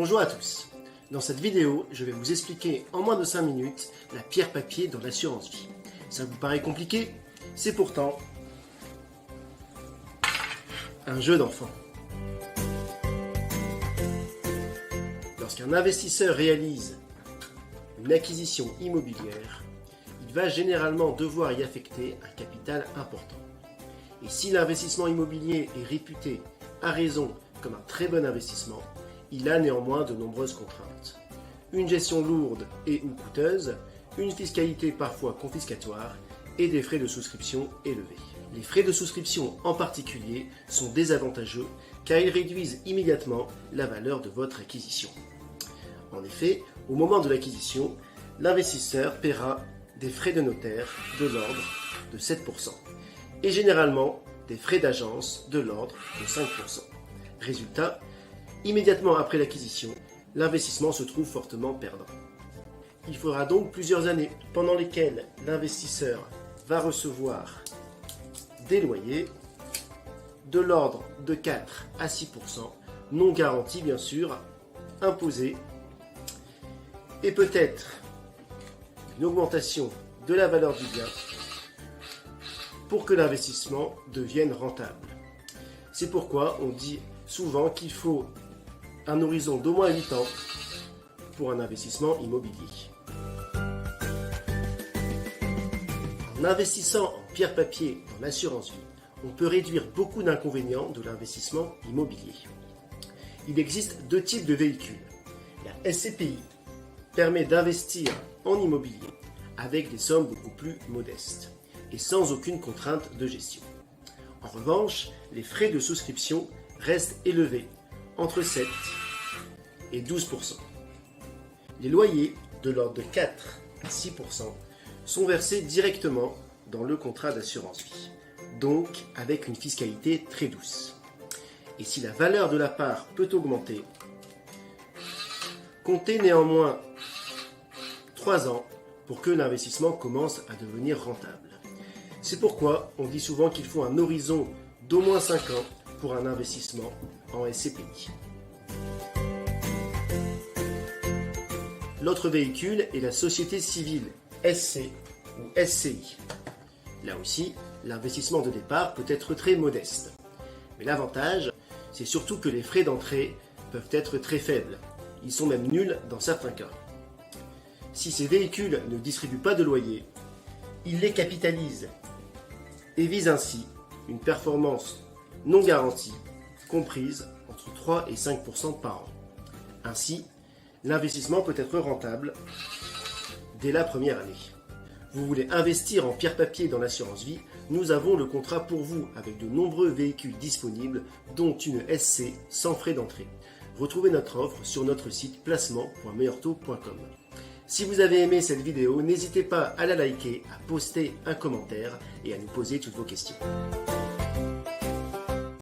Bonjour à tous. Dans cette vidéo, je vais vous expliquer en moins de 5 minutes la pierre papier dans l'assurance vie. Ça vous paraît compliqué? C'est pourtant un jeu d'enfant. Lorsqu'un investisseur réalise une acquisition immobilière, il va généralement devoir y affecter un capital important. Et si l'investissement immobilier est réputé à raison comme un très bon investissement, il a néanmoins de nombreuses contraintes. Une gestion lourde et ou coûteuse, une fiscalité parfois confiscatoire et des frais de souscription élevés. Les frais de souscription en particulier sont désavantageux car ils réduisent immédiatement la valeur de votre acquisition. En effet, au moment de l'acquisition, l'investisseur paiera des frais de notaire de l'ordre de 7% et généralement des frais d'agence de l'ordre de 5%. Résultat, immédiatement après l'acquisition, l'investissement se trouve fortement perdant. Il faudra donc plusieurs années pendant lesquelles l'investisseur va recevoir des loyers de l'ordre de 4 à 6%, non garantis bien sûr, imposés, et peut-être une augmentation de la valeur du bien pour que l'investissement devienne rentable. C'est pourquoi on dit souvent qu'il faut un horizon d'au moins 8 ans pour un investissement immobilier. En investissant en pierre-papier dans l'assurance vie, on peut réduire beaucoup d'inconvénients de l'investissement immobilier. Il existe deux types de véhicules. La SCPI permet d'investir en immobilier avec des sommes beaucoup plus modestes et sans aucune contrainte de gestion. En revanche, les frais de souscription restent élevés, entre 7 et 12%. Les loyers, de l'ordre de 4 à 6%, sont versés directement dans le contrat d'assurance vie, donc avec une fiscalité très douce. Et si la valeur de la part peut augmenter, comptez néanmoins 3 ans pour que l'investissement commence à devenir rentable. C'est pourquoi on dit souvent qu'il faut un horizon d'au moins 5 ans pour un investissement en SCPI. L'autre véhicule est la société civile SC ou SCI. Là aussi, l'investissement de départ peut être très modeste. Mais l'avantage, c'est surtout que les frais d'entrée peuvent être très faibles. Ils sont même nuls dans certains cas. Si ces véhicules ne distribuent pas de loyer, ils les capitalisent et visent ainsi une performance non garantie, comprise entre 3 et 5% par an. Ainsi, l'investissement peut être rentable dès la première année. Vous voulez investir en pierre-papier dans l'assurance vie? Nous avons le contrat pour vous avec de nombreux véhicules disponibles, dont une SC sans frais d'entrée. Retrouvez notre offre sur notre site placement.meilleurtaux.com. Si vous avez aimé cette vidéo, n'hésitez pas à la liker, à poster un commentaire et à nous poser toutes vos questions.